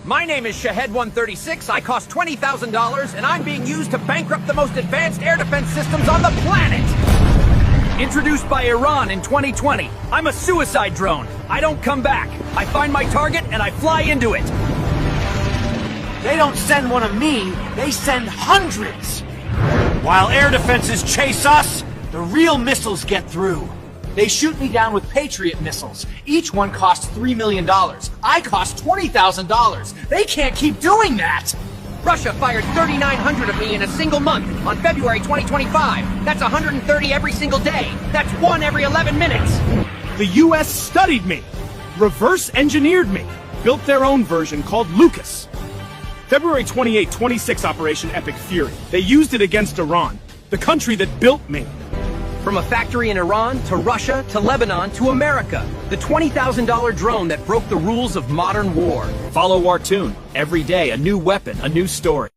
My name is Shahed-136, I cost $20,000, and I'm being used to bankrupt the most advanced air defense systems on the planet! Introduced by Iran in 2020, I'm a suicide drone. I don't come back. I find my target and I fly into it. They don't send one of me, they send hundreds! While air defenses chase us, the real missiles get through. They shoot me down with Patriot missiles. Each one costs $3 million. I cost $20,000. They can't keep doing that! Russia fired 3,900 of me in a single month on February 2025. That's 130 every single day. That's one every 11 minutes. The US studied me, reverse engineered me, built their own version called Lucas. February 28, 26 Operation Epic Fury. They used it against Iran, the country that built me. From a factory in Iran, to Russia, to Lebanon, to America. The $20,000 drone that broke the rules of modern war. Follow our tune. Every day, a new weapon, a new story.